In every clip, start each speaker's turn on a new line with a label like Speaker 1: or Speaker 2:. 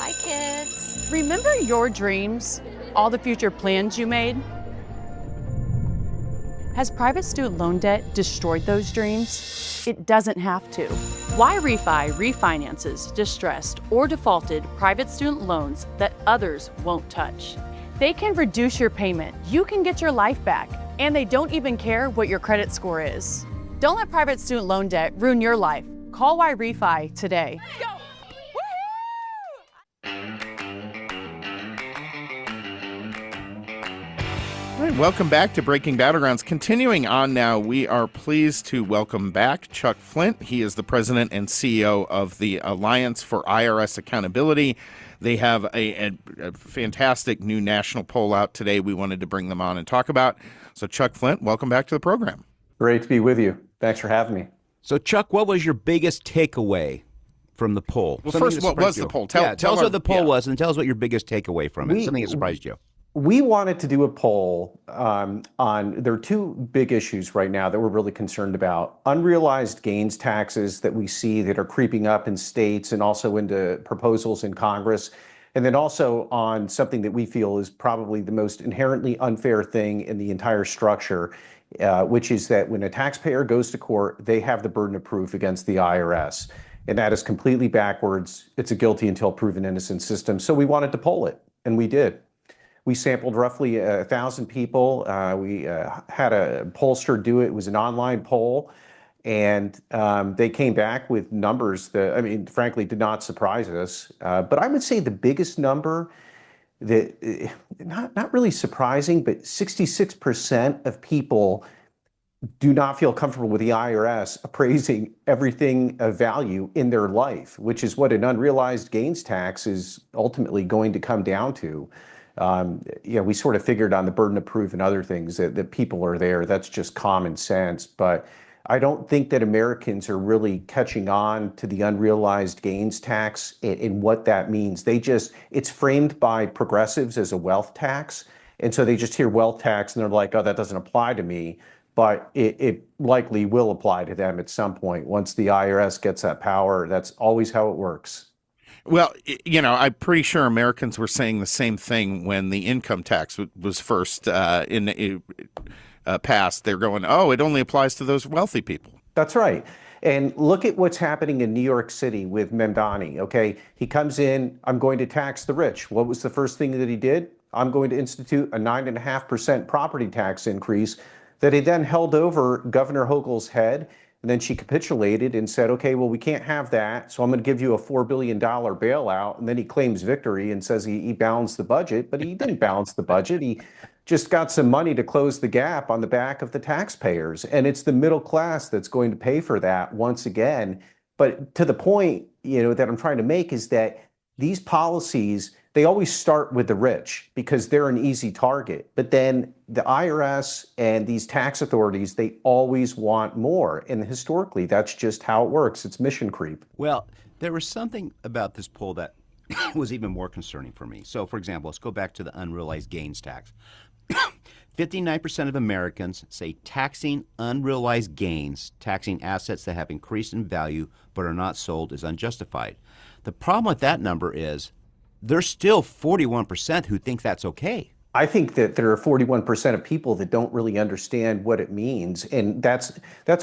Speaker 1: Bye, kids.
Speaker 2: Remember your dreams? All the future plans you made? Has private student loan debt destroyed those dreams? It doesn't have to. Why Refi refinances distressed or defaulted private student loans that others won't touch. They can reduce your payment, you can get your life back, and they don't even care what your credit score is. Don't let private student loan debt ruin your life. Call Why Refi today. Let's go.
Speaker 3: All right, welcome back to Breaking Battlegrounds. Continuing on now, we are pleased to welcome back Chuck Flint. He is the president and CEO of the Alliance for IRS Accountability. They have a fantastic new national poll out today we wanted to bring them on and talk about. So Chuck Flint, welcome back to the program.
Speaker 4: Great to be with you. Thanks for having me.
Speaker 5: So Chuck, what was your biggest takeaway from the poll?
Speaker 3: Well, first, what was the poll?
Speaker 5: Tell us what the poll was, and tell us what your biggest takeaway from it, something that surprised you.
Speaker 4: We wanted to do a poll on, there are two big issues right now that we're really concerned about. Unrealized gains taxes that we see that are creeping up in states and also into proposals in Congress. And then also on something that we feel is probably the most inherently unfair thing in the entire structure, which is that when a taxpayer goes to court, they have the burden of proof against the IRS. And that is completely backwards. It's a guilty until proven innocent system. So we wanted to poll it, and we did. We sampled roughly 1,000 people. We had a pollster do it. It was an online poll. And they came back with numbers that, I mean, frankly, did not surprise us. But I would say the biggest number that, not really surprising, but 66% of people do not feel comfortable with the IRS appraising everything of value in their life, which is what an unrealized gains tax is ultimately going to come down to. We sort of figured on the burden of proof and other things that people are there. That's just common sense. But I don't think that Americans are really catching on to the unrealized gains tax and what that means. It's framed by progressives as a wealth tax. And so they just hear wealth tax and they're like, oh, that doesn't apply to me. But it likely will apply to them at some point. Once the IRS gets that power, that's always how it works.
Speaker 3: Well, I'm pretty sure Americans were saying the same thing when the income tax was first passed. They're going, oh, it only applies to those wealthy people.
Speaker 4: That's right. And look at what's happening in New York City with Mamdani, okay? He comes in, I'm going to tax the rich. What was the first thing that he did? I'm going to institute a 9.5% property tax increase that he then held over Governor Hochul's head. And then she capitulated and said, okay, well, we can't have that. So I'm going to give you a $4 billion bailout. And then he claims victory and says he balanced the budget, but he didn't balance the budget. He just got some money to close the gap on the back of the taxpayers. And it's the middle class that's going to pay for that once again. But to the point, that I'm trying to make is that these policies, they always start with the rich because they're an easy target. But then the IRS and these tax authorities, they always want more. And historically, that's just how it works. It's mission creep.
Speaker 5: Well, there was something about this poll that was even more concerning for me. So, for example, let's go back to the unrealized gains tax. 59% of Americans say taxing unrealized gains, taxing assets that have increased in value but are not sold, is unjustified. The problem with that number is there's still 41% who think that's okay.
Speaker 4: I think that there are 41% of people that don't really understand what it means. And that's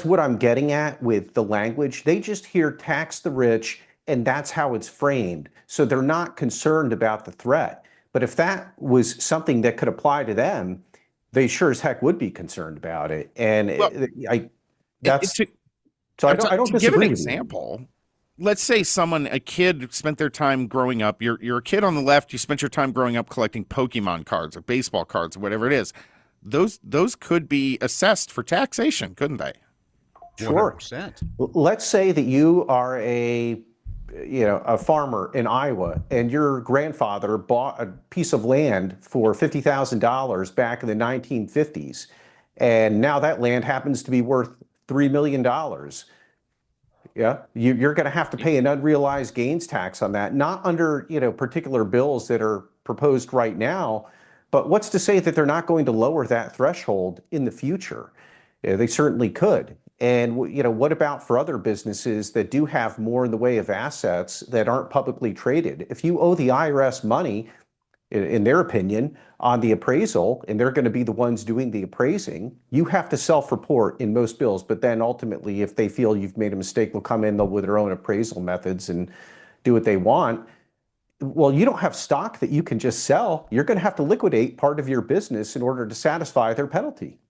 Speaker 4: what I'm getting at with the language. They just hear tax the rich, and that's how it's framed. So they're not concerned about the threat. But if that was something that could apply to them, they sure as heck would be concerned about it. And I don't disagree.
Speaker 3: Give an example. Let's say a kid spent their time growing up. You're a kid on the left. You spent your time growing up collecting Pokemon cards or baseball cards or whatever it is. Those could be assessed for taxation, couldn't they?
Speaker 4: Sure.
Speaker 5: 100%.
Speaker 4: Let's say that you are a farmer in Iowa, and your grandfather bought a piece of land for $50,000 back in the 1950s, and now that land happens to be worth $3 million. Yeah, you're going to have to pay an unrealized gains tax on that, not under particular bills that are proposed right now, but what's to say that they're not going to lower that threshold in the future? They certainly could. And what about for other businesses that do have more in the way of assets that aren't publicly traded? If you owe the IRS money, in their opinion, on the appraisal, and they're going to be the ones doing the appraising, you have to self-report in most bills. But then ultimately, if they feel you've made a mistake, they'll come in with their own appraisal methods and do what they want. Well, you don't have stock that you can just sell. You're going to have to liquidate part of your business in order to satisfy their penalty.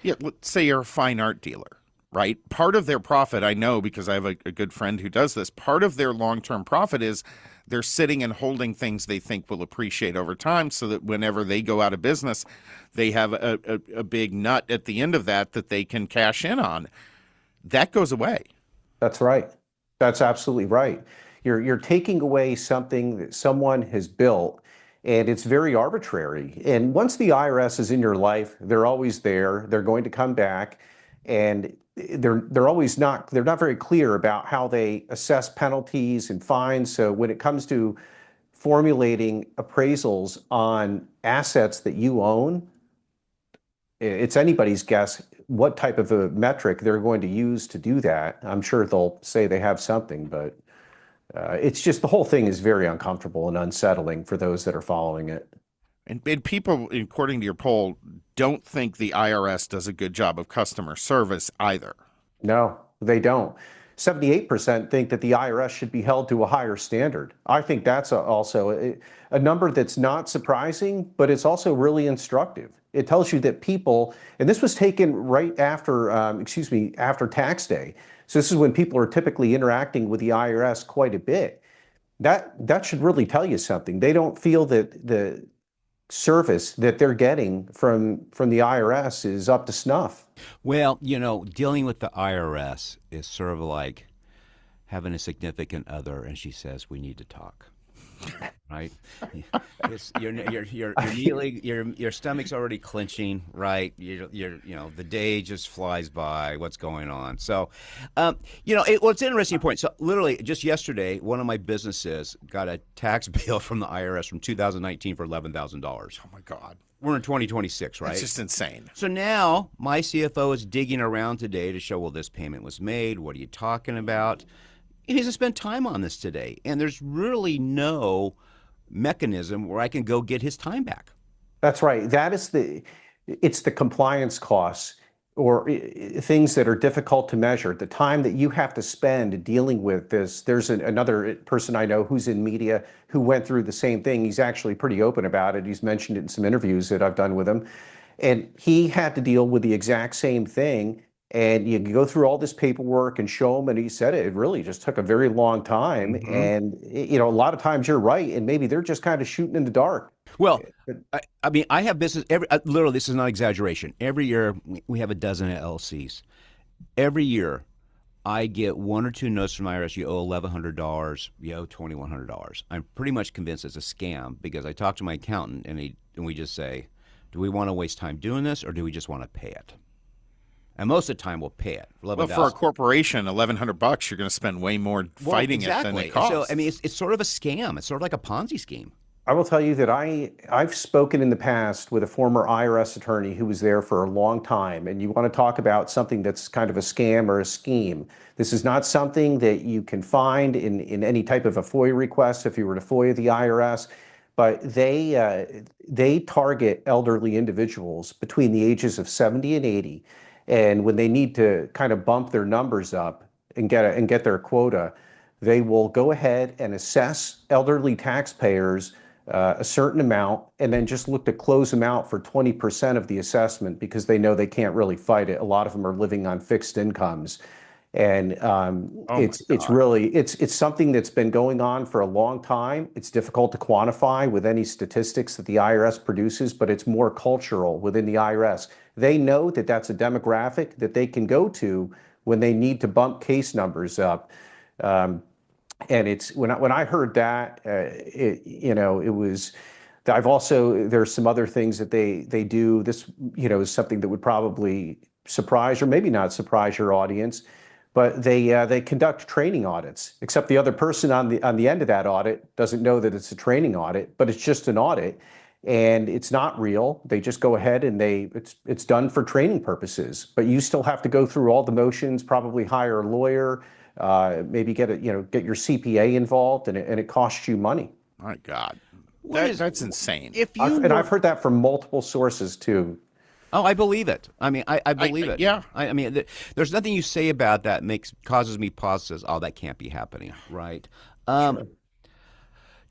Speaker 3: Yeah, let's say you're a fine art dealer, right? Part of their profit, I know because I have a good friend who does this, part of their long-term profit is they're sitting and holding things they think will appreciate over time so that whenever they go out of business, they have a big nut at the end of that they can cash in on. That goes away.
Speaker 4: That's right. That's absolutely right. You're taking away something that someone has built, and it's very arbitrary. And once the IRS is in your life, they're always there. They're going to come back, and they're not very clear about how they assess penalties and fines. So when it comes to formulating appraisals on assets that you own, it's anybody's guess what type of a metric they're going to use to do that. I'm sure they'll say they have something, but it's just the whole thing is very uncomfortable and unsettling for those that are following it.
Speaker 3: And people, according to your poll, don't think the IRS does a good job of customer service either.
Speaker 4: No, they don't. 78% think that the IRS should be held to a higher standard. I think that's also a number that's not surprising, but it's also really instructive. It tells you that people, and this was taken right after, after tax day. So this is when people are typically interacting with the IRS quite a bit. That should really tell you something. They don't feel that the service that they're getting from the IRS is up to snuff.
Speaker 5: Well, dealing with the IRS is sort of like having a significant other and she says, we need to talk. Right? Your stomach's already clenching, right? The day just flies by. What's going on? So, it's an interesting point. So, literally, just yesterday, one of my businesses got a tax bill from the IRS from 2019 for $11,000.
Speaker 3: Oh my God!
Speaker 5: We're in 2026, right?
Speaker 3: It's just insane.
Speaker 5: So now my CFO is digging around today to show, well, this payment was made. What are you talking about? He hasn't spent time on this today, and there's really no mechanism where I can go get his time back.
Speaker 4: That's right. It's the compliance costs or things that are difficult to measure. The time that you have to spend dealing with this. There's another person I know who's in media who went through the same thing. He's actually pretty open about it. He's mentioned it in some interviews that I've done with him, and he had to deal with the exact same thing. And you go through all this paperwork and show him, and he said it really just took a very long time. Mm-hmm. And, a lot of times you're right, and maybe they're just kind of shooting in the dark.
Speaker 5: Well, I have business, literally, this is not exaggeration. Every year, we have a dozen LLCs. Every year, I get one or two notes from IRS, you owe $1,100, you owe $2,100. I'm pretty much convinced it's a scam because I talk to my accountant, and we just say, do we want to waste time doing this, or do we just want to pay it? And most of the time, we'll pay it.
Speaker 3: Well, for a corporation, $1,100, you're going to spend way more fighting it than it costs.
Speaker 5: So, it's sort of a scam. It's sort of like a Ponzi scheme.
Speaker 4: I will tell you that I've spoken in the past with a former IRS attorney who was there for a long time. And you want to talk about something that's kind of a scam or a scheme. This is not something that you can find in any type of a FOIA request if you were to FOIA the IRS. But they target elderly individuals between the ages of 70 and 80. And when they need to kind of bump their numbers up and get their quota, they will go ahead and assess elderly taxpayers a certain amount and then just look to close them out for 20% of the assessment because they know they can't really fight it. A lot of them are living on fixed incomes. And it's something that's been going on for a long time. It's difficult to quantify with any statistics that the IRS produces, but it's more cultural within the IRS. They know that that's a demographic that they can go to when they need to bump case numbers up. And it's when I heard that, it was. There's some other things that they do. This is something that would probably surprise or maybe not surprise your audience. But they conduct training audits, except the other person on the end of that audit doesn't know that it's a training audit, but it's just an audit. and it's not real. They just go ahead and it's done for training purposes, but you still have to go through all the motions, probably hire a lawyer, maybe get your CPA involved, and it costs you money.
Speaker 3: My God, that's insane.
Speaker 4: I've heard that from multiple sources too.
Speaker 5: Oh, I believe it. I mean, I believe it.
Speaker 3: Yeah.
Speaker 5: I mean, there's nothing you say about that causes me pause. Says, oh, that can't be happening, right?
Speaker 4: Sure.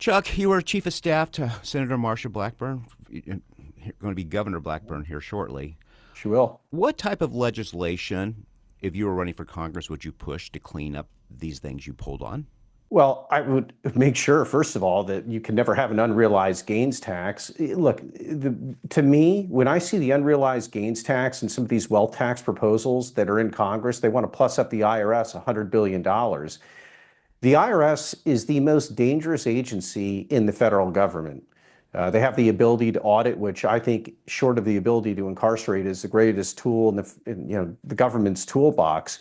Speaker 5: Chuck, you were chief of staff to Senator Marsha Blackburn. You're going to be Governor Blackburn here shortly.
Speaker 4: She will.
Speaker 5: What type of legislation, if you were running for Congress, would you push to clean up these things you pulled on?
Speaker 4: Well, I would make sure, first of all, that you can never have an unrealized gains tax. Look, to me, when I see the unrealized gains tax and some of these wealth tax proposals that are in Congress, they want to plus up the IRS $100 billion. The IRS is the most dangerous agency in the federal government. They have the ability to audit, which I think, short of the ability to incarcerate, is the greatest tool in the government's toolbox.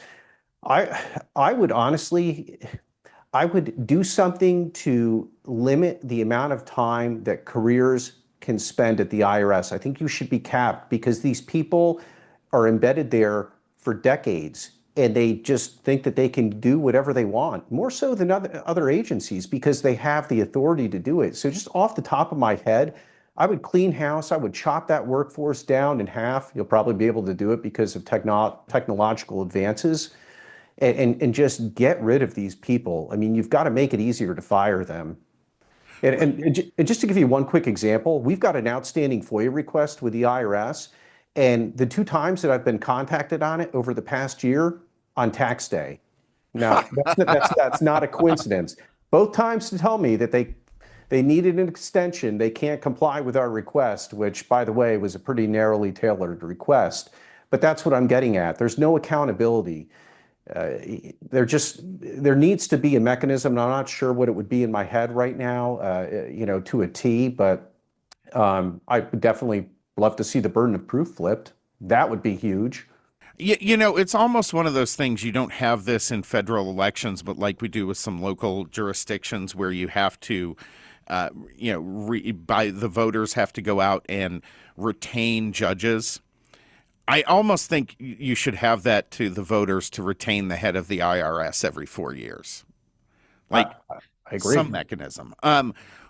Speaker 4: I would honestly, I would do something to limit the amount of time that careers can spend at the IRS. I think you should be capped, because these people are embedded there for decades, and they just think that they can do whatever they want, more so than other agencies, because they have the authority to do it. So just off the top of my head, I would clean house. I would chop that workforce down in half. You'll probably be able to do it because of technological advances, and just get rid of these people. I mean, you've got to make it easier to fire them. And just to give you one quick example, we've got an outstanding FOIA request with the IRS, and the 2 times that I've been contacted on it over the past year, on tax day. Now, that's not a coincidence. Both times to tell me that they needed an extension, they can't comply with our request, which, by the way, was a pretty narrowly tailored request. But that's what I'm getting at. There's no accountability. There needs to be a mechanism, and I'm not sure what it would be in my head right now, to a T, but I would definitely love to see the burden of proof flipped. That would be huge.
Speaker 3: It's almost one of those things. You don't have this in federal elections, but like we do with some local jurisdictions where you have to, the voters have to go out and retain judges. I almost think you should have that to the voters, to retain the head of the IRS every 4 years. Like,
Speaker 4: I agree.
Speaker 3: Some mechanism.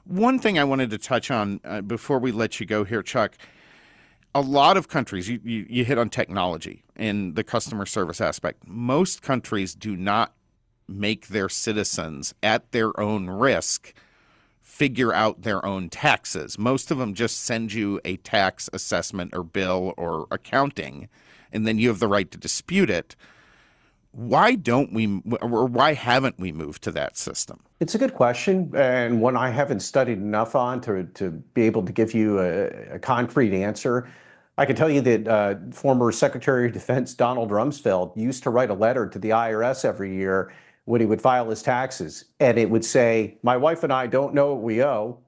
Speaker 3: One thing I wanted to touch on before we let you go here, Chuck. A lot of countries, you hit on technology and the customer service aspect. Most countries do not make their citizens, at their own risk, figure out their own taxes. Most of them just send you a tax assessment or bill or accounting, and then you have the right to dispute it. Why don't we, or why haven't we moved to that system?
Speaker 4: It's a good question, and one I haven't studied enough on to be able to give you a concrete answer. I can tell you that former Secretary of Defense Donald Rumsfeld used to write a letter to the IRS every year when he would file his taxes, and it would say, "My wife and I don't know what we owe.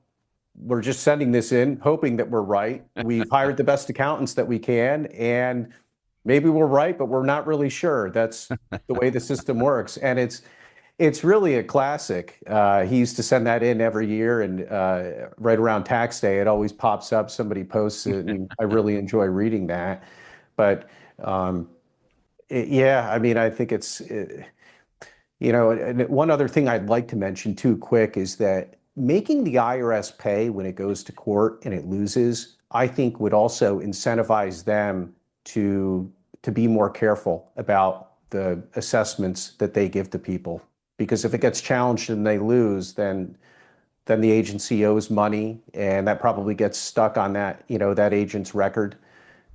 Speaker 4: We're just sending this in, hoping that we're right. We've hired the best accountants that we can, and maybe we're right, but we're not really sure." That's the way the system works, and it's really a classic. He used to send that in every year, and right around tax day, it always pops up. Somebody posts it, and I really enjoy reading that. But yeah, I mean, I think and one other thing I'd like to mention too, quick, is that making the IRS pay when it goes to court and it loses, I think would also incentivize them to be more careful about the assessments that they give to people. Because if it gets challenged and they lose, then the agency owes money, and that probably gets stuck on that agent's record.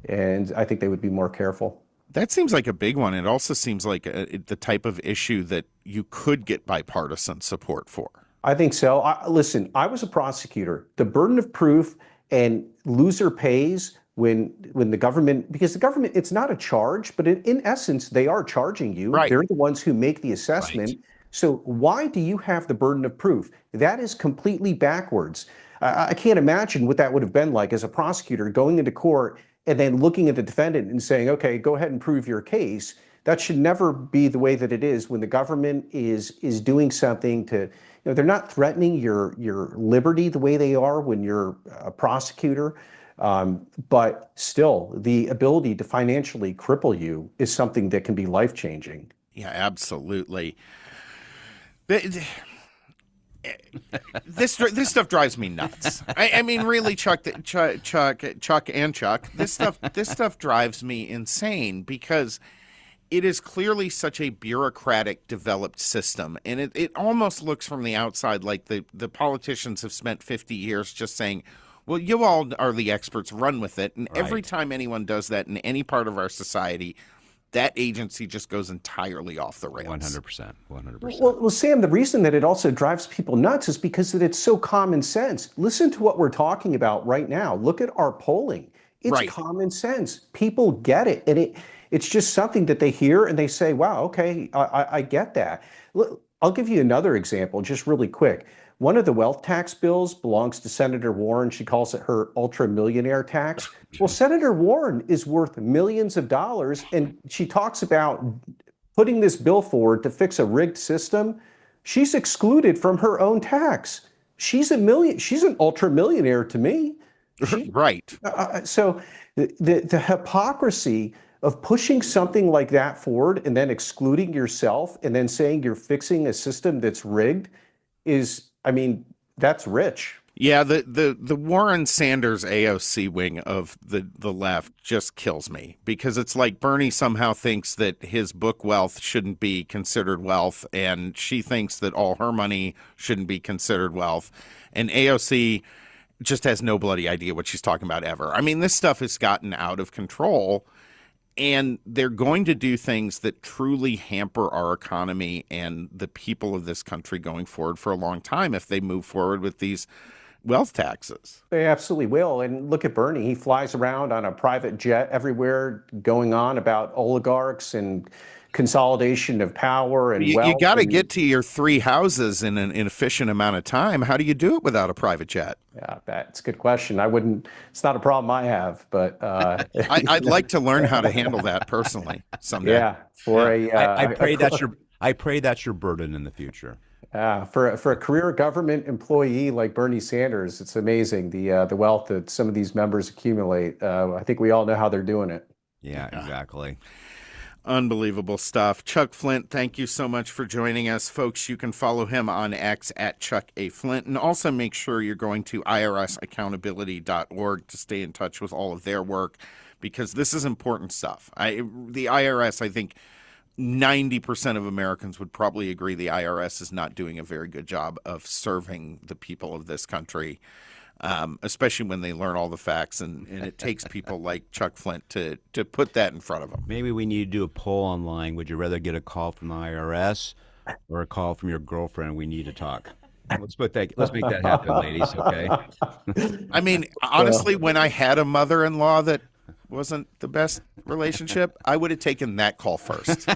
Speaker 4: And I think they would be more careful.
Speaker 3: That seems like a big one. It also seems like the type of issue that you could get bipartisan support for.
Speaker 4: I think so. Listen, I was a prosecutor. The burden of proof and loser pays when the government, because the government, it's not a charge, but in essence, they are charging you.
Speaker 3: Right.
Speaker 4: They're the ones who make the assessment. Right. So why do you have the burden of proof? That is completely backwards. I can't imagine what that would have been like as a prosecutor going into court and then looking at the defendant and saying, okay, go ahead and prove your case. That should never be the way that it is when the government is doing something to they're not threatening your liberty the way they are when you're a prosecutor. But still, the ability to financially cripple you is something that can be life-changing.
Speaker 3: Yeah, absolutely. This stuff drives me nuts. I mean, really, Chuck and Chuck. This stuff drives me insane because it is clearly such a bureaucratic, developed system, and it almost looks from the outside like the politicians have spent 50 years just saying, well, you all are the experts, run with it. And every time anyone does that in any part of our society, that agency just goes entirely off the rails.
Speaker 5: 100%. 100%.
Speaker 4: Well, Sam, the reason that it also drives people nuts is because that it's so common sense. Listen to what we're talking about right now. Look at our polling. It's common sense. People get it. And it's just something that they hear and they say, wow, okay, I get that. Look, I'll give you another example, just really quick. One of the wealth tax bills belongs to Senator Warren. She calls it her ultra millionaire tax. Well, Senator Warren is worth millions of dollars, and she talks about putting this bill forward to fix a rigged system. She's excluded from her own tax. She's an ultra millionaire to me.
Speaker 3: Right.
Speaker 4: So the hypocrisy of pushing something like that forward and then excluding yourself and then saying you're fixing a system that's rigged is, I mean, that's rich.
Speaker 3: Yeah, the Warren Sanders AOC wing of the left just kills me because it's like Bernie somehow thinks that his book wealth shouldn't be considered wealth, and she thinks that all her money shouldn't be considered wealth, and AOC just has no bloody idea what she's talking about ever. I mean, this stuff has gotten out of control. And they're going to do things that truly hamper our economy and the people of this country going forward for a long time if they move forward with these wealth taxes.
Speaker 4: They absolutely will. And look at Bernie. He flies around on a private jet everywhere going on about oligarchs and consolidation of power and wealth.
Speaker 3: You got to get to your 3 houses in an efficient amount of time. How do you do it without a private jet?
Speaker 4: Yeah, that's a good question. It's not a problem I have, but
Speaker 3: I'd like to learn how to handle that personally someday.
Speaker 4: Yeah,
Speaker 5: I pray that's your burden in the future.
Speaker 4: For a career government employee like Bernie Sanders, it's amazing the wealth that some of these members accumulate. I think we all know how they're doing it.
Speaker 5: Yeah, exactly.
Speaker 3: Unbelievable stuff. Chuck Flint, thank you so much for joining us. Folks, you can follow him on X at Chuck A. Flint, and also make sure you're going to IRSaccountability.org to stay in touch with all of their work, because this is important stuff. The IRS, I think 90% of Americans would probably agree the IRS is not doing a very good job of serving the people of this country. Especially when they learn all the facts, and it takes people like Chuck Flint to put that in front of them.
Speaker 5: Maybe we need to do a poll online. Would you rather get a call from the IRS or a call from your girlfriend? We need to talk. Let's make that happen, ladies. Okay.
Speaker 3: I mean, honestly, when I had a mother-in-law that wasn't the best relationship, I would have taken that call first.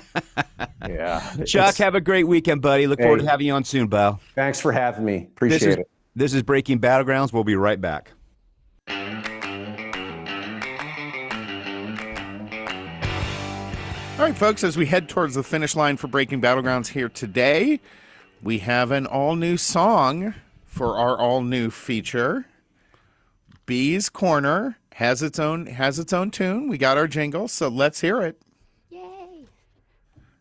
Speaker 4: Yeah.
Speaker 5: Chuck, have a great weekend, buddy. Look forward to having you on soon, Bo.
Speaker 4: Thanks for having me. Appreciate it.
Speaker 5: This is Breaking Battlegrounds. We'll be right back.
Speaker 3: All right, folks, as we head towards the finish line for Breaking Battlegrounds here today, we have an all-new song for our all-new feature. Bee's Corner has its own tune. We got our jingle, so let's hear it.
Speaker 1: Yay!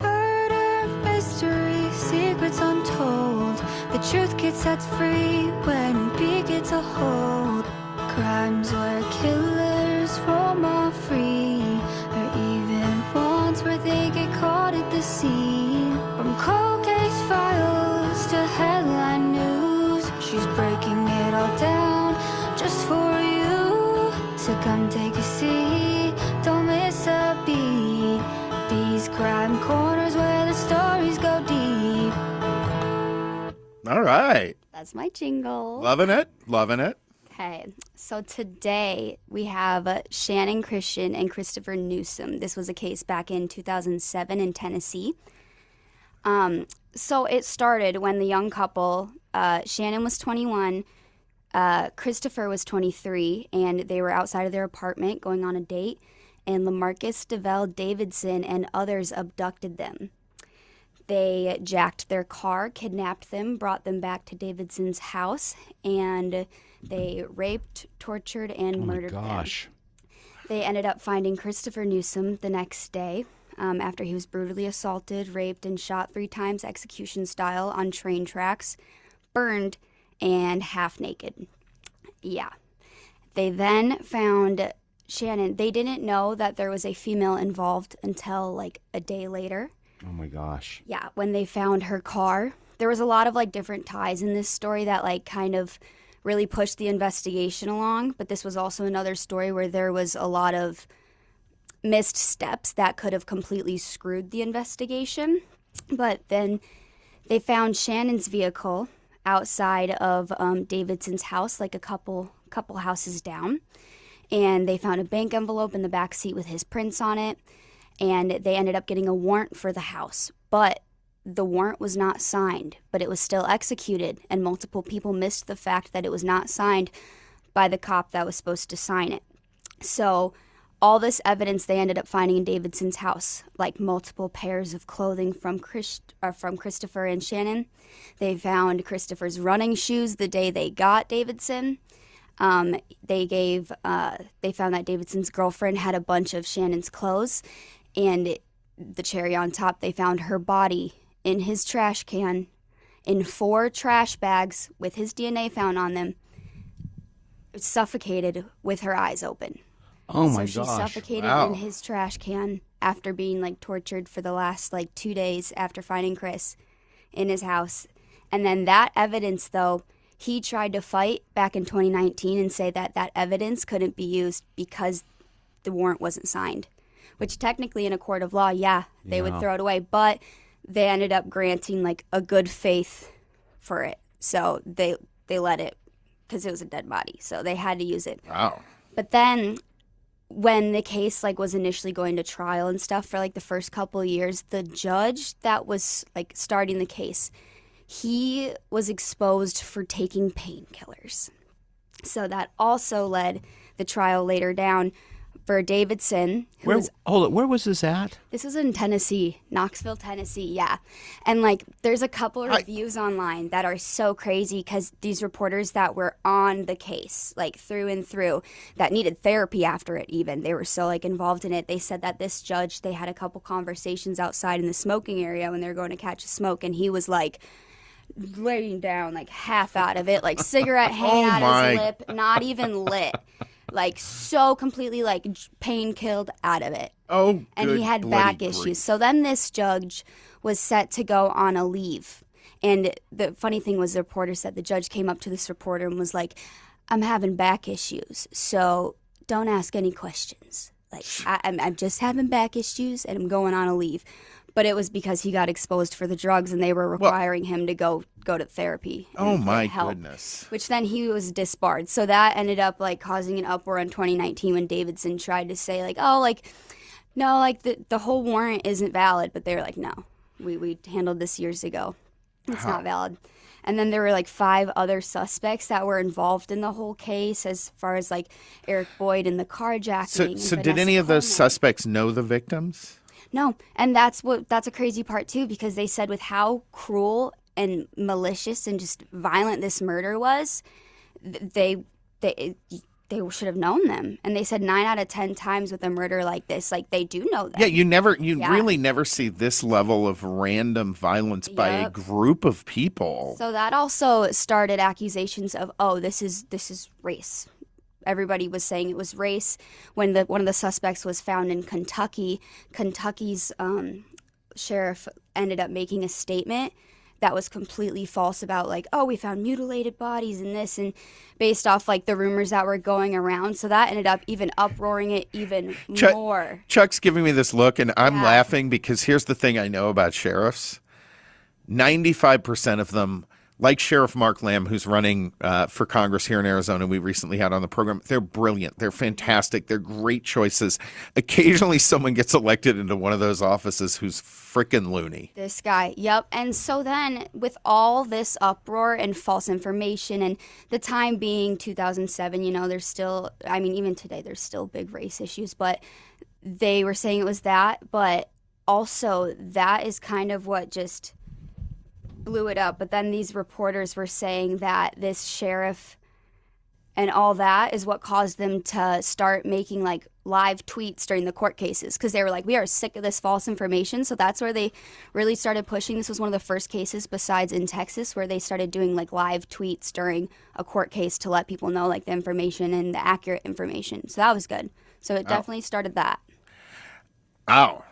Speaker 1: Murder, mystery, secrets untold. The truth gets set free when B gets a hold. Crimes where killers roam off free, or even ones where they get caught at the scene. From cold case files to headline news, she's breaking it all down just for you. So come take a seat, don't miss a beat. These crime corners where the stories go deep.
Speaker 3: All right.
Speaker 1: That's my jingle.
Speaker 3: Loving it. Loving it.
Speaker 1: Okay, so today we have Channon Christian and Christopher Newsom. This was a case back in 2007 in Tennessee. So it started when the young couple, Channon was 21, Christopher was 23, and they were outside of their apartment going on a date, and LaMarcus DeVell Davidson and others abducted them.
Speaker 6: They jacked their car, kidnapped them, brought them back to Davidson's house, and they raped, tortured, and murdered them.
Speaker 5: Gosh.
Speaker 6: They ended up finding Christopher Newsom the next day after he was brutally assaulted, raped, and shot 3 times execution style on train tracks, burned, and half naked. Yeah. They then found Channon. They didn't know that there was a female involved until like a day later.
Speaker 5: Oh my gosh.
Speaker 6: Yeah, when they found her car. There was a lot of like different ties in this story that like kind of really pushed the investigation along, but this was also another story where there was a lot of missed steps that could have completely screwed the investigation. But then they found Shannon's vehicle outside of Davidson's house, like a couple houses down, and they found a bank envelope in the back seat with his prints on it, and they ended up getting a warrant for the house. But the warrant was not signed, but it was still executed, and multiple people missed the fact that it was not signed by the cop that was supposed to sign it. So all this evidence they ended up finding in Davidson's house, like multiple pairs of clothing from Christopher and Channon. They found Christopher's running shoes the day they got Davidson. They found that Davidson's girlfriend had a bunch of Shannon's clothes, and the cherry on top, they found her body in his trash can in 4 trash bags with his DNA found on them, suffocated with her eyes open.
Speaker 5: Oh my
Speaker 6: So she
Speaker 5: gosh.
Speaker 6: suffocated
Speaker 3: Wow.
Speaker 6: in his trash can after being like tortured for the last like 2 days after finding Chris in his house. And then that evidence, though, he tried to fight back in 2019 and say that that evidence couldn't be used because the warrant wasn't signed, which technically in a court of law, they would throw it away. But they ended up granting like a good faith for it. So they let it because it was a dead body. So they had to use it.
Speaker 3: Wow.
Speaker 6: But then when the case like was initially going to trial and stuff for like the first couple of years, the judge that was like starting the case, he was exposed for taking painkillers. So that also led the trial later down for Davidson, who was,
Speaker 5: Hold it. Where was this at?
Speaker 6: this was in Tennessee, Knoxville, Tennessee, yeah. And like there's a couple of reviews online that are so crazy because these reporters that were on the case, like through and through, that needed therapy after it even. They were so like involved in it. They said that this judge, they had a couple conversations outside in the smoking area when they were going to catch a smoke, and he was like laying down like half out of it, like cigarette hanging out his lip, not even lit. Like so completely like pain killed out of it.
Speaker 3: Oh,
Speaker 6: And he had back issues. So then this judge was set to go on a leave. And the funny thing was the reporter said the judge came up to this reporter and was like, I'm having back issues, so don't ask any questions. Like, I'm just having back issues and I'm going on a leave. But it was because he got exposed for the drugs and they were requiring him to go to therapy.
Speaker 3: Oh
Speaker 6: and
Speaker 3: my
Speaker 6: get help,
Speaker 3: goodness.
Speaker 6: which then he was disbarred. So that ended up like causing an uproar in 2019 when Davidson tried to say like, oh, like, no, like the whole warrant isn't valid. But they were like, no, we handled this years ago. It's not valid. And then there were like 5 other suspects that were involved in the whole case, as far as like Eric Boyd and the carjacking.
Speaker 3: So
Speaker 6: and
Speaker 3: did
Speaker 6: Vanessa
Speaker 3: any of those
Speaker 6: Coleman.
Speaker 3: suspects know the victims?
Speaker 6: No, and that's a crazy part too, because they said with how cruel and malicious and just violent this murder was, they should have known them. And they said 9 out of 10 times with a murder like this, like they do know them.
Speaker 3: Yeah, you really never see this level of random violence by a
Speaker 6: Yep.
Speaker 3: group of people.
Speaker 6: So that also started accusations of, oh, this is race. Everybody was saying it was race. When one of the suspects was found in Kentucky, Kentucky's sheriff ended up making a statement that was completely false about like, oh, we found mutilated bodies and this, and based off like the rumors that were going around. So that ended up even uproaring it even more.
Speaker 3: Chuck's giving me this look, and I'm
Speaker 6: Yeah.
Speaker 3: laughing because here's the thing I know about sheriffs. 95% of them, like Sheriff Mark Lamb, who's running for Congress here in Arizona, we recently had on the program, they're brilliant. They're fantastic. They're great choices. Occasionally someone gets elected into one of those offices who's freaking loony.
Speaker 6: This guy, yep. And so then with all this uproar and false information, and the time being 2007, you know, there's still, I mean, even today, there's still big race issues, but they were saying it was that. But also, that is kind of what just blew it up. But then these reporters were saying that this sheriff and all that is what caused them to start making like live tweets during the court cases, because they were like, we are sick of this false information. So that's where they really started pushing. This was one of the first cases besides in Texas where they started doing like live tweets during a court case to let people know like the information and the accurate information. So that was good. So it definitely started that.
Speaker 3: Ow.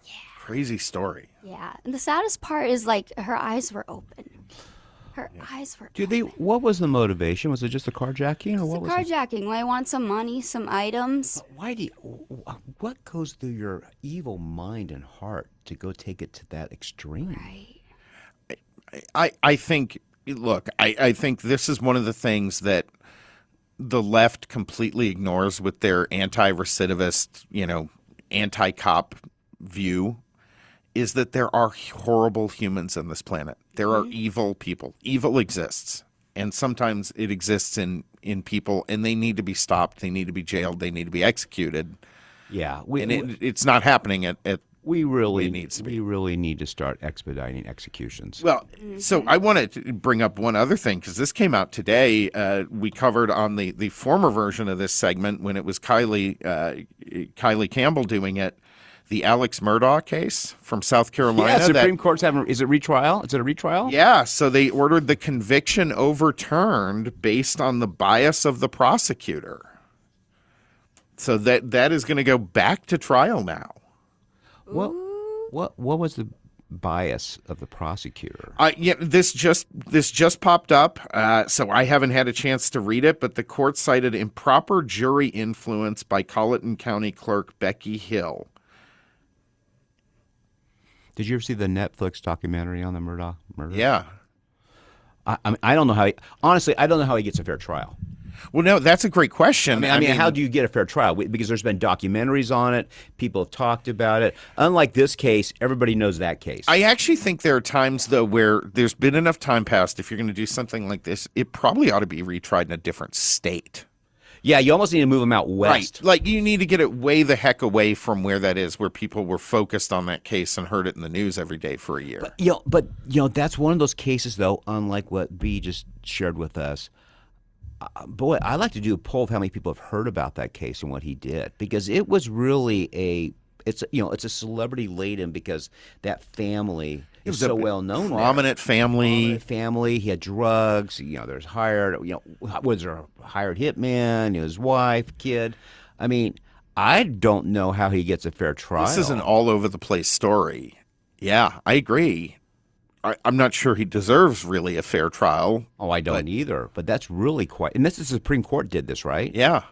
Speaker 3: Yeah. Crazy story.
Speaker 6: Yeah. And the saddest part is like her eyes were open. Her eyes were open.
Speaker 5: What was the motivation? Was it just a carjacking, or what was it?
Speaker 6: Carjacking. Well, I want some money, some items.
Speaker 5: What goes through your evil mind and heart to go take it to that extreme?
Speaker 6: Right.
Speaker 3: I think, look, I think this is one of the things that the left completely ignores with their anti-recidivist, anti-cop view, is that there are horrible humans on this planet. There are evil people. Evil exists. And sometimes it exists in people, and they need to be stopped. They need to be jailed. They need to be executed.
Speaker 5: Yeah.
Speaker 3: It's not happening at
Speaker 5: we really
Speaker 3: needs to be.
Speaker 5: We really need to start expediting executions.
Speaker 3: Well, so I wanted to bring up one other thing, because this came out today. We covered on the former version of this segment when it was Kylie Campbell doing it, the Alex Murdaugh case from South Carolina.
Speaker 5: Yeah, Supreme Court's having. Is it retrial? Is it a retrial?
Speaker 3: Yeah, so they ordered the conviction overturned based on the bias of the prosecutor. So that is going to go back to trial now.
Speaker 5: What was the bias of the prosecutor?
Speaker 3: This just popped up, so I haven't had a chance to read it, but the court cited improper jury influence by Colleton County Clerk Becky Hill.
Speaker 5: Did you ever see the Netflix documentary on the Murdaugh murder?
Speaker 3: Yeah.
Speaker 5: I don't know how. Honestly, I don't know how he gets a fair trial.
Speaker 3: Well, no, that's a great question.
Speaker 5: I mean, how do you get a fair trial? Because there's been documentaries on it. People have talked about it. Unlike this case, everybody knows that case.
Speaker 3: I actually think there are times, though, where there's been enough time passed. If you're going to do something like this, it probably ought to be retried in a different state.
Speaker 5: Yeah, you almost need to move them out west.
Speaker 3: Right. Like, you need to get it way the heck away from where that is, where people were focused on that case and heard it in the news every day for a year.
Speaker 5: But that's one of those cases, though, unlike what B just shared with us. Boy, I'd like to do a poll of how many people have heard about that case and what he did, because it was really it's a celebrity laden, because that family is so well known.
Speaker 3: Prominent family.
Speaker 5: He had drugs. There's hired. Was there a hired hitman? His wife, kid. I mean, I don't know how he gets a fair trial.
Speaker 3: This is an all over the place story. Yeah, I agree. I'm not sure he deserves really a fair trial.
Speaker 5: Oh, I don't either. But that's really quite. And this is the Supreme Court did this, right?
Speaker 3: Yeah.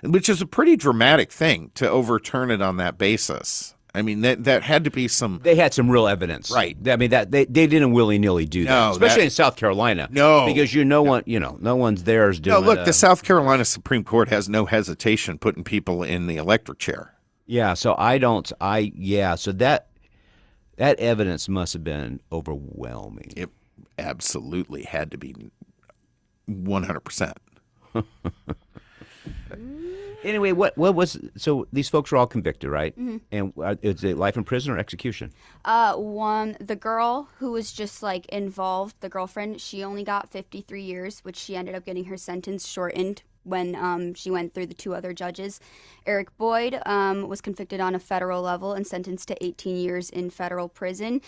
Speaker 3: Which is a pretty dramatic thing to overturn it on that basis. I mean, that had to be some.
Speaker 5: They had some real evidence,
Speaker 3: right?
Speaker 5: I mean, that they didn't willy nilly do that, especially in South Carolina.
Speaker 3: No,
Speaker 5: because no one's there is doing.
Speaker 3: No, look, the South Carolina Supreme Court has no hesitation putting people in the electric chair.
Speaker 5: Yeah, so so that evidence must have been overwhelming.
Speaker 3: It absolutely had to be 100%.
Speaker 5: Anyway, what was so these folks were all convicted, right? Mm-hmm. And is it life in prison or execution?
Speaker 6: The girl who was just like involved, the girlfriend, she only got 53 years, which she ended up getting her sentence shortened when she went through the two other judges. Eric Boyd was convicted on a federal level and sentenced to 18 years in federal prison.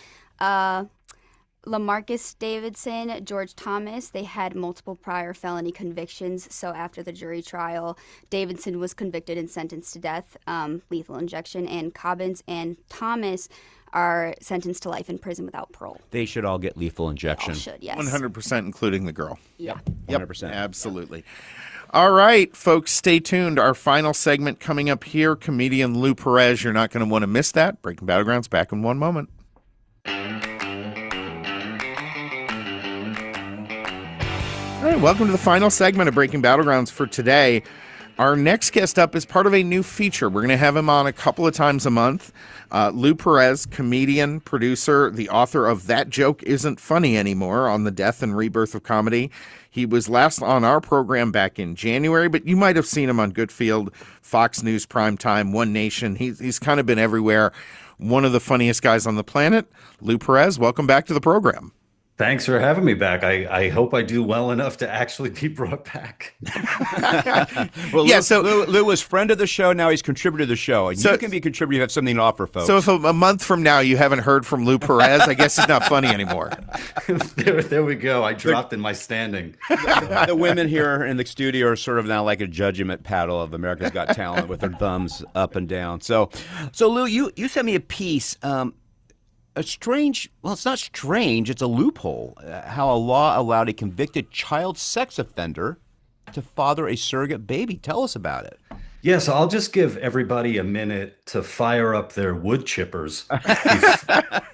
Speaker 6: Lamarcus Davidson, George Thomas, they had multiple prior felony convictions. So after the jury trial, Davidson was convicted and sentenced to death, lethal injection, and Cobbins and Thomas are sentenced to life in prison without parole.
Speaker 5: They should all get lethal injection.
Speaker 6: They all should, yes.
Speaker 3: 100%, including the girl.
Speaker 6: Yeah.
Speaker 5: 100%.
Speaker 3: Absolutely. All right, folks, stay tuned. Our final segment coming up here, comedian Lou Perez. You're not going to want to miss that. Breaking Battlegrounds back in one moment. All right, welcome to the final segment of Breaking Battlegrounds for today. Our next guest up is part of a new feature. We're going to have him on a couple of times a month. Lou Perez, comedian, producer, the author of That Joke Isn't Funny Anymore on the death and rebirth of comedy. He was last on our program back in January, but you might have seen him on Goodfield, Fox News Primetime, One Nation. He's kind of been everywhere. One of the funniest guys on the planet. Lou Perez, welcome back to the program.
Speaker 7: Thanks for having me back. I hope I do well enough to actually be brought back.
Speaker 5: Well,
Speaker 3: Yeah,
Speaker 5: Lou was friend of the show. Now he's contributor to the show. And you can be a contributor. You have something to offer, folks.
Speaker 3: So if a month from now you haven't heard from Lou Perez, I guess he's not funny anymore.
Speaker 7: There we go. I dropped in my standing.
Speaker 5: The women here in the studio are sort of now like a judgment paddle of America's Got Talent with their thumbs up and down. So Lou, you sent me a piece. A strange, well, it's not strange, it's a loophole, how a law allowed a convicted child sex offender to father a surrogate baby. Tell us about it.
Speaker 7: Yeah, so I'll just give everybody a minute to fire up their wood chippers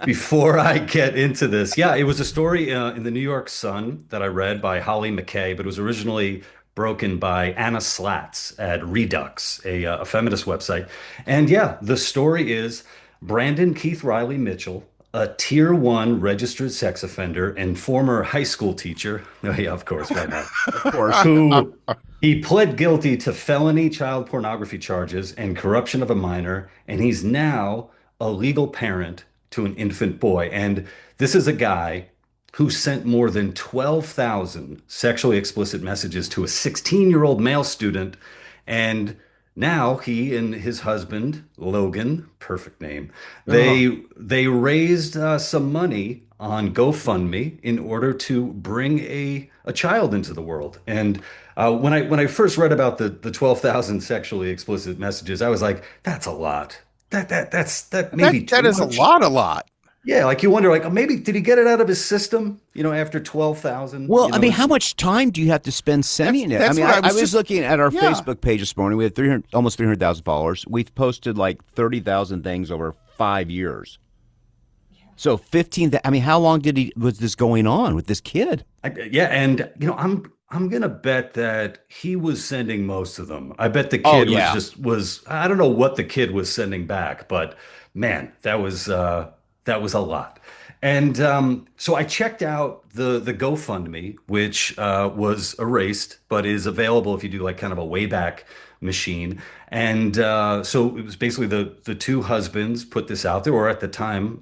Speaker 7: before I get into this. Yeah, it was a story in the New York Sun that I read by Holly McKay, but it was originally broken by Anna Slatz at Redux, a feminist website. And yeah, the story is Brandon Keith Riley Mitchell, a tier 1 registered sex offender and former high school teacher. Oh, yeah, of course, right now.
Speaker 5: Of course.
Speaker 7: Who he pled guilty to felony child pornography charges and corruption of a minor, and he's now a legal parent to an infant boy. And this is a guy who sent more than 12,000 sexually explicit messages to a 16-year-old male student. And now he and his husband, Logan, perfect name, they raised some money on GoFundMe in order to bring a child into the world. And when I first read about the 12,000 sexually explicit messages, I was like, that's a lot. That's maybe too
Speaker 3: that is
Speaker 7: much.
Speaker 3: a lot.
Speaker 7: Yeah, like you wonder, like, oh, maybe did he get it out of his system? After 12,000.
Speaker 5: Well, I mean, how much time do you have to spend sending it? I mean, I was looking at our Facebook page this morning. We had almost 300,000 followers. We've posted like 30,000 things over 5 years. So 15. I mean, how long was this going on with this kid?
Speaker 7: Yeah, and I'm gonna bet that he was sending most of them. I bet the kid was I don't know what the kid was sending back, but man, that was a lot. And so I checked out the GoFundMe, which was erased, but is available if you do like kind of a Wayback Machine. And so it was basically the two husbands put this out there, or at the time,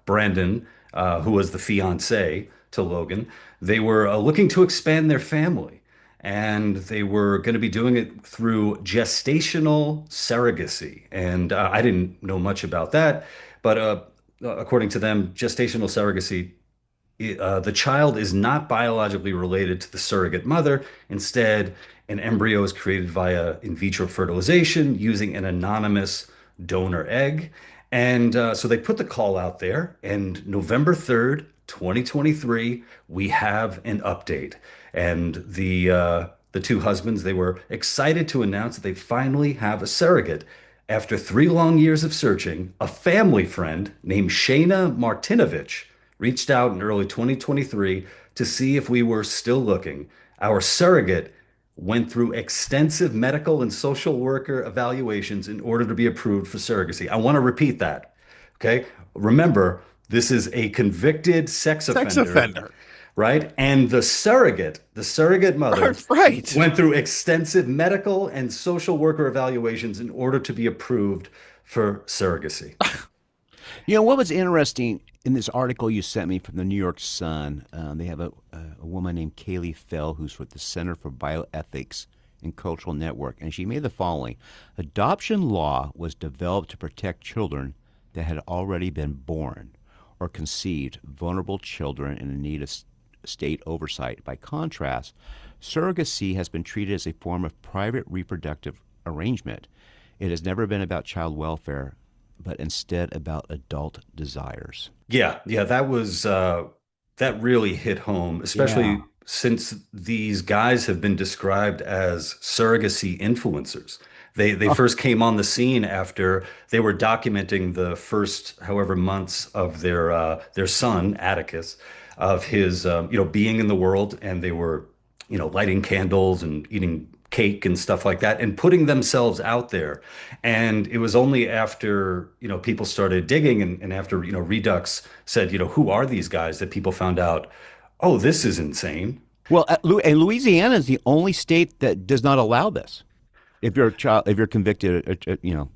Speaker 7: Brandon, who was the fiance to Logan, they were looking to expand their family. And they were going to be doing it through gestational surrogacy. And I didn't know much about that, but according to them, gestational surrogacy, the child is not biologically related to the surrogate mother. Instead, an embryo is created via in vitro fertilization using an anonymous donor egg. And so they put the call out there. And November 3rd, 2023, we have an update. And the two husbands, they were excited to announce that they finally have a surrogate. After 3 long years of searching, a family friend named Shayna Martinovich reached out in early 2023 to see if we were still looking. Our surrogate went through extensive medical and social worker evaluations in order to be approved for surrogacy. I want to repeat that. Okay? Remember, this is a convicted sex offender. Right? And the surrogate mother went through extensive medical and social worker evaluations in order to be approved for surrogacy.
Speaker 5: What was interesting in this article you sent me from the New York Sun, they have a woman named Kaylee Fell, who's with the Center for Bioethics and Cultural Network, and she made the following. Adoption law was developed to protect children that had already been born or conceived, vulnerable children in need of state oversight. By contrast, surrogacy has been treated as a form of private reproductive arrangement. It has never been about child welfare, but instead about adult desires.
Speaker 7: Yeah, that was that really hit home, especially since these guys have been described as surrogacy influencers. They first came on the scene after they were documenting the first however months of their son Atticus, of his being in the world, and they were lighting candles and eating cake and stuff like that, and putting themselves out there. And it was only after, people started digging, and after, Redux said, who are these guys, that people found out, oh, this is insane.
Speaker 5: Well, and Louisiana is the only state that does not allow this. If you're a child, if you're convicted,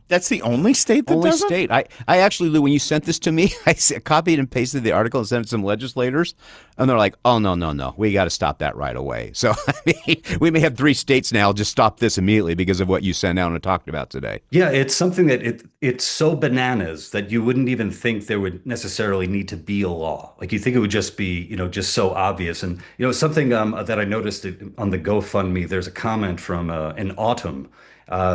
Speaker 3: That's the only state that
Speaker 5: only
Speaker 3: doesn't?
Speaker 5: state. I actually, Lou, when you sent this to me, I copied and pasted the article and sent it to some legislators, and they're like, "Oh no, we got to stop that right away." So I mean, we may have 3 states now just stop this immediately because of what you sent out and talked about today.
Speaker 7: Yeah, it's something that it's so bananas that you wouldn't even think there would necessarily need to be a law. Like, you think it would just be, just so obvious. And something that I noticed on the GoFundMe, there's a comment from an Autumn.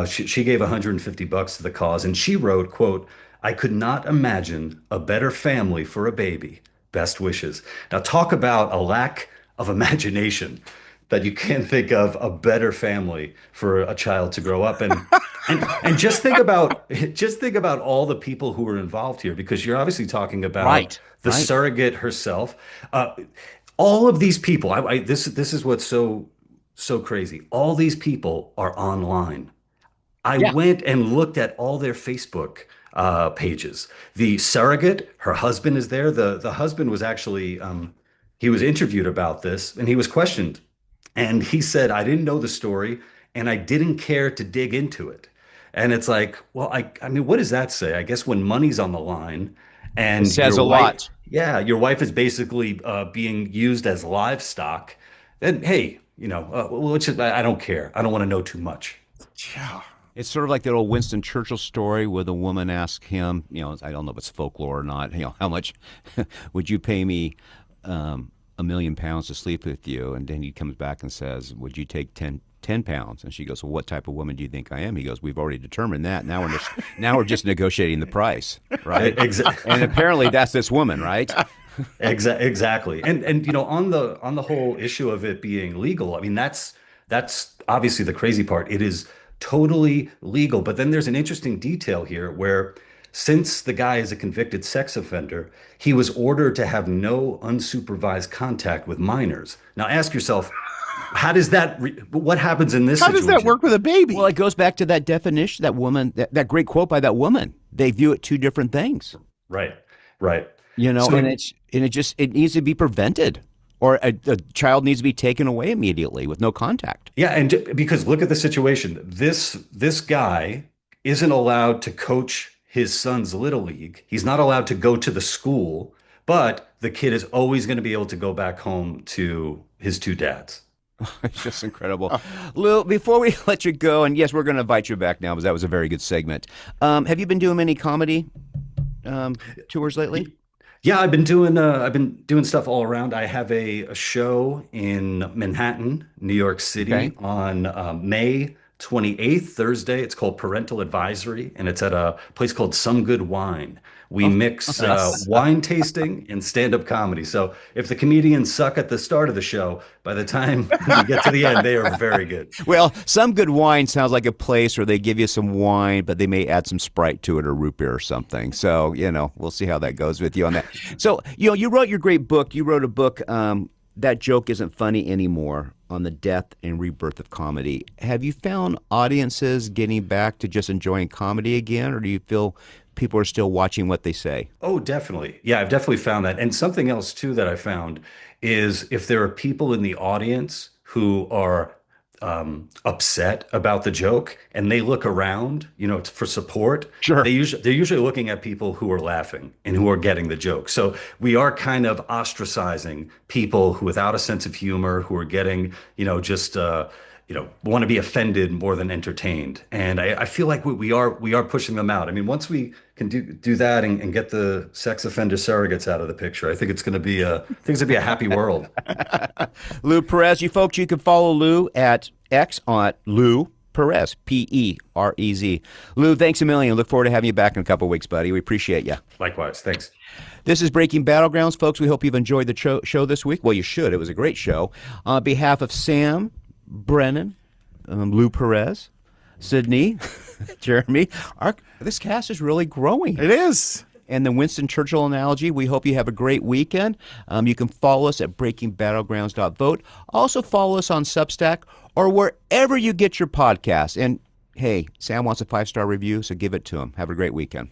Speaker 7: She gave $150 to the cause, and she wrote, quote, "I could not imagine a better family for a baby. Best wishes." Now, talk about a lack of imagination, that you can't think of a better family for a child to grow up in. And just think about all the people who were involved here, because you're obviously talking about the surrogate herself. All of these people, this is what's so crazy. All these people are online. I went and looked at all their Facebook pages. The surrogate, her husband is there. The husband was actually, he was interviewed about this, and he was questioned. And he said, "I didn't know the story, and I didn't care to dig into it." And it's like, well, I mean, what does that say? I guess when money's on the line, and
Speaker 5: it says
Speaker 7: your
Speaker 5: a
Speaker 7: wife,
Speaker 5: lot.
Speaker 7: Yeah, your wife is basically being used as livestock. Then, hey, I don't care. I don't want to know too much.
Speaker 3: Yeah.
Speaker 5: It's sort of like that old Winston Churchill story where the woman asked him, I don't know if it's folklore or not, how much would you pay me £1 million to sleep with you? And then he comes back and says, would you take 10 pounds? And she goes, well, what type of woman do you think I am? He goes, we've already determined that. Now we're just negotiating the price, right?
Speaker 7: Exactly.
Speaker 5: And apparently that's this woman, right?
Speaker 7: Exactly. And on the whole issue of it being legal, I mean, that's obviously the crazy part. It is totally legal. But then there's an interesting detail here where, since the guy is a convicted sex offender, he was ordered to have no unsupervised contact with minors. Now ask yourself, how does what happens in this situation?
Speaker 3: How does that work with a baby?
Speaker 5: Well, it goes back to that definition, that woman, that great quote by that woman. They view it 2 different things.
Speaker 7: Right.
Speaker 5: So, and it needs to be prevented, or a child needs to be taken away immediately with no contact.
Speaker 7: Yeah, and because look at the situation. This guy isn't allowed to coach his son's little league. He's not allowed to go to the school, but the kid is always going to be able to go back home to his 2 dads.
Speaker 5: It's just incredible. Lou, before we let you go, and yes, we're going to invite you back now because that was a very good segment. Have you been doing any comedy tours lately?
Speaker 7: Yeah, I've been doing stuff all around. I have a show in Manhattan, New York City, on May 28th, Thursday. It's called Parental Advisory, and it's at a place called Some Good Wine. We mix wine tasting and stand-up comedy. So if the comedians suck at the start of the show, by the time we get to the end, they are very good.
Speaker 5: Well, Some Good Wine sounds like a place where they give you some wine, but they may add some Sprite to it or root beer or something. So, we'll see how that goes with you on that. So, you wrote your great book. You wrote a book, That Joke Isn't Funny Anymore, on the death and rebirth of comedy. Have you found audiences getting back to just enjoying comedy again, or do you feel people are still watching what they say?
Speaker 7: Oh, definitely. Yeah, I've definitely found that. And something else, too, that I found is if there are people in the audience who are upset about the joke and they look around, for support,
Speaker 5: sure,
Speaker 7: they're usually looking at people who are laughing and who are getting the joke. So we are kind of ostracizing people who, without a sense of humor, who are getting, want to be offended more than entertained. And I feel like we are pushing them out. I mean, once we can do that and get the sex offender surrogates out of the picture, I think it's going to be a happy world.
Speaker 5: Lou Perez, you folks, you can follow Lou at X on Lou Perez, Perez. Lou, thanks a million. Look forward to having you back in a couple of weeks, buddy. We appreciate you.
Speaker 7: Likewise. Thanks.
Speaker 5: This is Breaking Battlegrounds, folks. We hope you've enjoyed the show this week. Well, you should. It was a great show. On behalf of Sam, Brennan, Lou Perez, Sydney, Jeremy, this cast is really growing.
Speaker 3: It is.
Speaker 5: And the Winston Churchill analogy, we hope you have a great weekend. You can follow us at breakingbattlegrounds.vote. Also follow us on Substack or wherever you get your podcasts. And hey, Sam wants a 5-star review, so give it to him. Have a great weekend.